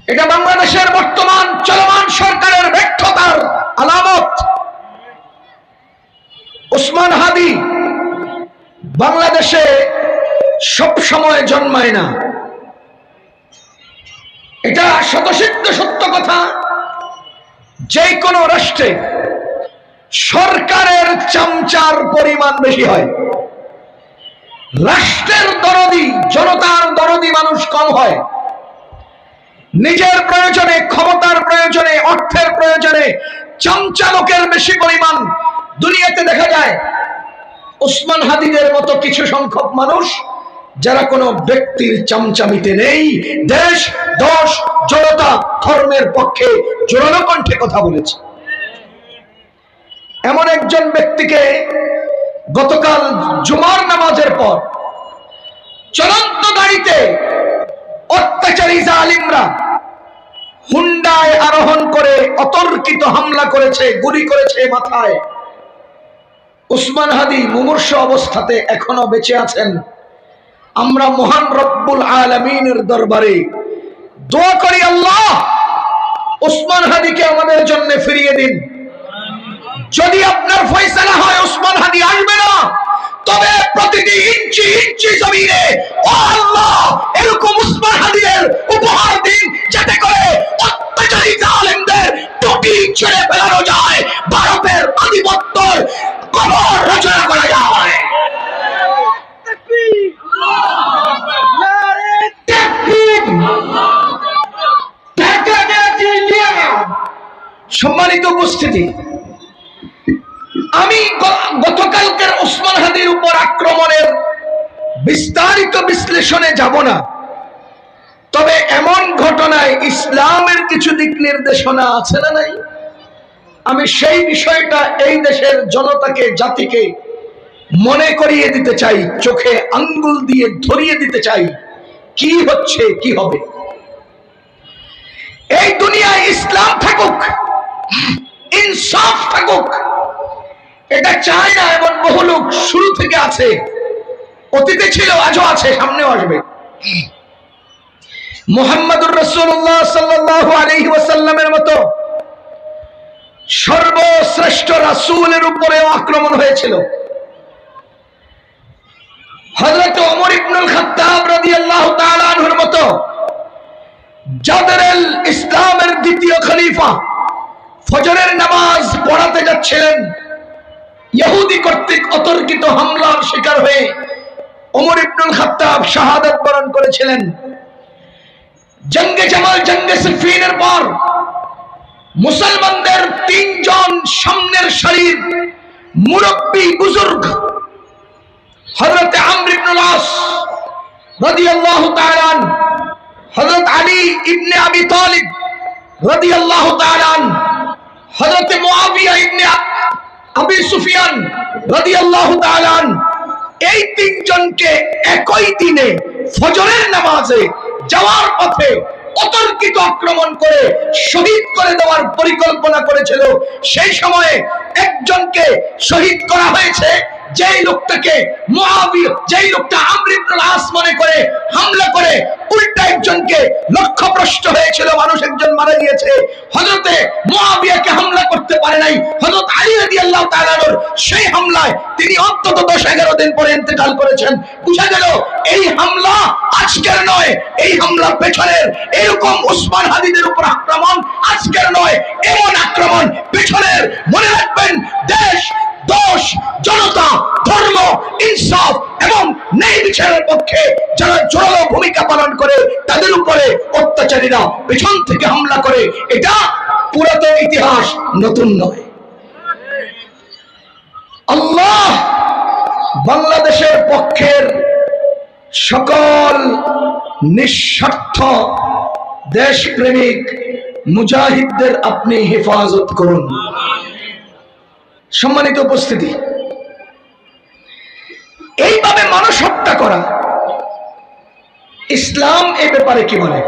এটা বাংলাদেশের বর্তমান চলমান সরকারের ব্যর্থতার আলামত। ওসমান হাদি বাংলাদেশে সব সময় জন্মায় না, এটা শতসিদ্ধ সত্য কথা। যে কোনো রাষ্ট্রে সরকারের চামচার পরিমাণ বেশি হয়, রাষ্ট্রের দরদি, জনতার দরদি মানুষ কম হয়। নিজের প্রয়োজনে, ক্ষমতার প্রয়োজনে, অর্থের প্রয়োজনে চামচা লোকের বেশি পরিমাণ দুনিয়াতে দেখা যায়। ওসমান হাদিদের মতো কিছু সংখ্যক মানুষ যারা কোনো ব্যক্তির চামচামিতে নেই, দেশ, দশ, জনতা, ধর্মের পক্ষে জোরালো কণ্ঠে কথা বলেছে। এমন একজন ব্যক্তিকে গতকাল জুমার নামাজের পর চলন্ত গাড়িতে অত্যাচারী জালিমরা হুন্ডায় আরোহণ করে অতর্কিত হামলা করেছে, গুলি করেছে মাথায়। ওসমান হাদি মুমূর্ষু অবস্থাতে এখনো বেঁচে আছেন। আমরা মহান রব্বুল আলামিনের দরবারে দোয়া করি, আল্লাহ ওসমান হাদিকে আমাদের জন্য ফিরিয়ে দিন। যদি আপনার ফয়সালা হয় ওসমান হাদি আসবে না, তবে প্রতিটি ইঞ্চি ইঞ্চি জমিনে ও আল্লাহ এরকম ওসমান হাদিদের উপহার দিন, যাতে করে অত্যাচারী জালেমদের টুটি ছেড়ে ফেলানো যায়, ভারতের আধিপত্যের কবর রচনা করা যায়। সম্মানিত উপস্থিতি, আমি গতকালকের ওসমান হাদির উপর আক্রমণের বিস্তারিত বিশ্লেষণে যাব না, তবে এমন ঘটনায় ইসলামের কিছু দিক নির্দেশনা আছে না নাই, আমি সেই বিষয়টা এই দেশের জনতাকে, জাতিকে মনে করিয়ে দিতে চাই, চোখে আঙ্গুল দিয়ে ধরিয়ে দিতে চাই কি হচ্ছে, কি হবে। এই দুনিয়ায় ইসলাম থাকুক, ইনসাফ থাকুক, এটা চায় না এমন বহু লোক শুরু থেকে আছে, অতীতে ছিল, আজও আছে, সামনেও আসবে। মুহাম্মদুর রাসূলুল্লাহ সাল্লাল্লাহু আলাইহি ওয়াসাল্লামের মতো সর্বশ্রেষ্ঠ রাসূলের উপরেও আক্রমণ হয়েছিল। হযরত ওমর ইবনুল খাত্তাব রাদিয়াল্লাহু তাআলা আনহুর মতো, যাদের ইসলামের দ্বিতীয় খলিফা, ফজরের নামাজ পড়াতে যাচ্ছিলেন, ইহুদি কর্তৃক অতর্কিত হামলার শিকার হয়ে ওমর ইবনুল খাত্তাব শাহাদাত বরণ করেছিলেন। জঙ্গে জামাল, জঙ্গে সিফিনের পর মুসলমানদের তিনজন সামনের সারির মুরব্বী বুজুর্গ, হযরত আমর ইবনুল আস রাদিয়াল্লাহু তাআলা আনহু, হযরত আলী ইবনে আবি তালিব রাদিয়াল্লাহু তাআলা আনহু, হযরত মুআবিয়া ইবনে আবি সুফিয়ান রাদিয়াল্লাহু তাআলা আনহু, এই তিনজনকে একই দিনে ফজরের নামাজে যাওয়ার পথে অতর্কিত আক্রমণ করে শহীদ করে দেওয়ার পরিকল্পনা করেছিল। সেই সময়ে একজনকে শহীদ করা হয়েছে, যেই লোকটাকে মুআবিয়া, যেই লোকটা আমর ইবনুল আস মনে করে হামলা করে উল্টা একজনকে লক্ষ্যভ্রষ্ট হয়েছিল, মানুষ একজন মারা গিয়েছে। হযরতে মুআবিয়াকে হামলা করতে পারে নাই, হযরত আলী রাদিয়াল্লাহু তাআলা সেই হামলায় তিনি অন্তত 10-11 দিন পরে ইন্তেকাল করেছেন। বুঝা গেল এই হামলা আজকের নয়, এই হামলা পেছনের। এরকম ওসমান হাদিদের উপর আক্রমণ আজকের নয়, এমন আক্রমণ পেছনের। মনে রাখবেন, দেশ, দোষ, জনতা, ধর্ম, ইনসাফ এবং ন্যায় বিচারের পক্ষে যারা জোরালো ভূমিকা পালন করে, তাদের উপরে অত্যাচারীরা পেছন থেকে হামলা করে। এটা পুরাতন ইতিহাস, নতুন নয়। আল্লাহ বাংলাদেশের পক্ষের সকল নিঃস্বার্থ দেশপ্রেমিক মুজাহিদদের আপনি হেফাজত করুন। সম্মানিত উপস্থিতি, এইভাবে মানুষ হত্যা করা, ইসলাম এই ব্যাপারে কি বলে?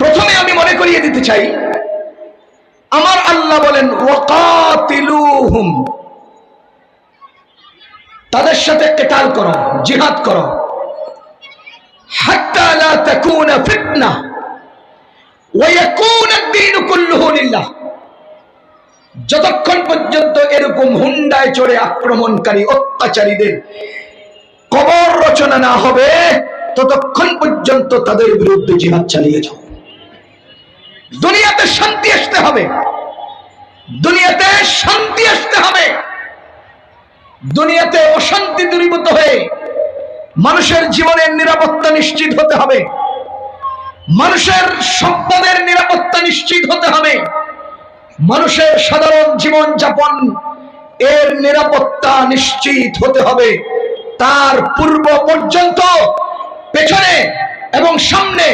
প্রথমে আমি মনে করিয়ে দিতে চাই, আমার আল্লাহ বলেন ওয়াকাতিলুহুম, তাদের সাথে কিতাল করো, জিহাদ করো, হাত্তা লা তাকুনা ফিতনা ওয়া ইয়াকুনু আদ-দীনু কুল্লুহু লিল্লাহ। যতক্ষণ পর্যন্ত এরকম হুন্ডায় চড়ে আক্রমণকারী অত্যাচারীদের কবর রচনা না হবে, ততক্ষণ পর্যন্ত তাদের বিরুদ্ধে জিহাদ চালিয়ে যাও। দুনিয়াতে শান্তি আসতে হবে, দুনিয়াতে শান্তি আসতে হবে। দুনিয়াতে অশান্তি দূরীভূত হয়ে মানুষের জীবনের নিরাপত্তা নিশ্চিত হতে হবে, মানুষের সম্পদের নিরাপত্তা নিশ্চিত হতে হবে, মানুষের সাধারণ জীবন যাপন এর নিরাপত্তা নিশ্চিত হতে হবে। তার পূর্ব পর্যন্ত পেছনে এবং সামনে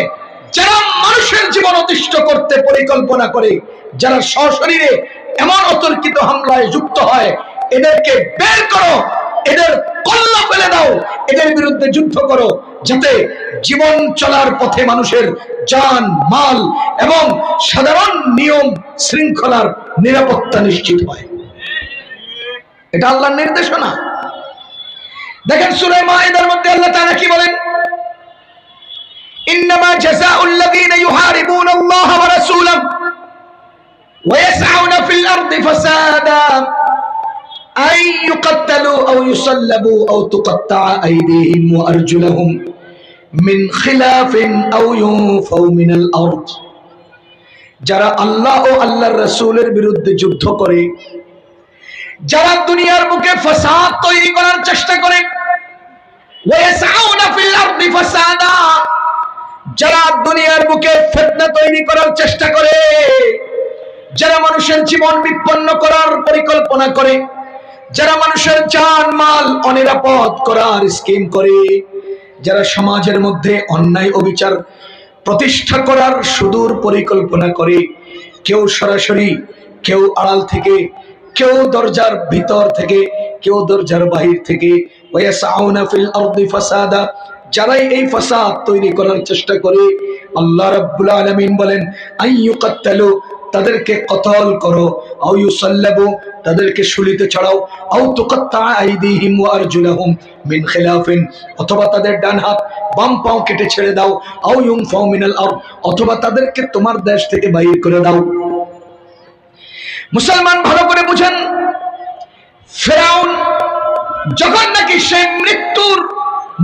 যারা মানুষের জীবন অতিষ্ঠ করতে পরিকল্পনা করে, যারা সশরীরে এমন অতর্কিত হামলায় যুক্ত হয়, এদেরকে বের করো, এদের কল্লা ফেলে দাও, এদের বিরুদ্ধে যুদ্ধ করো, যাতে জীবন চলার পথে মানুষের জান মাল এবং সাধারণ নিয়ম শৃঙ্খলার নিরাপত্তা নিশ্চিত হয়। এটা আল্লাহর নির্দেশনা। দেখেন সূরা মাইদার মধ্যে আল্লাহ তাআলা কি বলেন, ইন্নামা জাযাউল লাযীনা ইউহারিবুনা আল্লাহ ওয়া রাসূলাহু ওয়া ইয়াসআউনা ফিল আরদি ফাসাদা আন ইউকাত্তালু আও ইউসাল্লাবু আও তুকাত্তাআ আইদিহিম ওয়া আরজুলুহুম মিন খিলাফিন আও ইউনফাউ মিনাল আরদ। যারা আল্লাহ ও আল্লাহর রাসূলের বিরুদ্ধে যুদ্ধ করে, যারা দুনিয়ার বুকে ফাসাদ তৈরি করার চেষ্টা করে, ওয়া ইয়াসআউনা ফিল আরদি ফাসাদা, যারা দুনিয়ার বুকে ফিতনা তৈরি করার চেষ্টা করে, যারা মানুষের জীবন বিপন্ন করার পরিকল্পনা করে, যারা মানুষের জান মাল অনিরাপদ করার স্কিম করে, যারা সমাজের মধ্যে অন্যায় অবিচার প্রতিষ্ঠা করার সুদূর পরিকল্পনা করে, কেউ সরাসরি, কেউ আড়াল থেকে, কেউ দরজার ভিতর থেকে, কেউ দরজার বাহির থেকে, ওয়ায়াসআউনা ফিল আরদি ফাসাদা, যারাই এই ফাসাদ তৈরি করার চেষ্টা করে, আল্লাহ রাব্বুল আলামিন বলেন আইয়ুকাত্তালু, তাদেরকে কতল করো, আও ইউসাল্লাবু, তাদেরকে শুলিতে চড়াও, আও তুকাত্তা আইদিহিম ওয়া আরজুলুহুম মিন খিলাফিন, অথবা তাদের ডান হাত বাম পাও কেটে ছেড়ে দাও, আও ইউনফাউ মিনাল আরদ, অথবা তাদেরকে তোমার দেশ থেকে বাইর করে দাও। মুসলমান ভালো করে বুঝেন, ফিরাউন যখন নাকি সে মৃত্যুর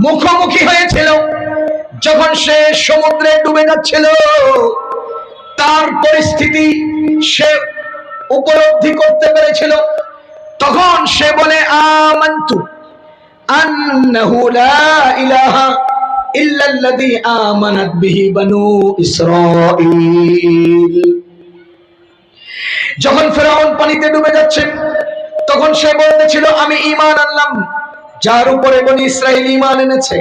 মুখোমুখি হয়েছিল, যখন সে সমুদ্রে ডুবে যাচ্ছিল, তার পরিস্থিতি সে উপলব্ধি করতে পেরেছিল, তখন সে বলে আমানতু আন্নাহু লা ইলাহা ইল্লাল্লাযী আমানাত বিহি বানু ইসরাঈল। যখন ফিরাউন পানিতে ডুবে যাচ্ছে, তখন সে বলতেছিল আমি ঈমান আনলাম যার উপরে বনি ইসরাঈল ঈমান এনেছে।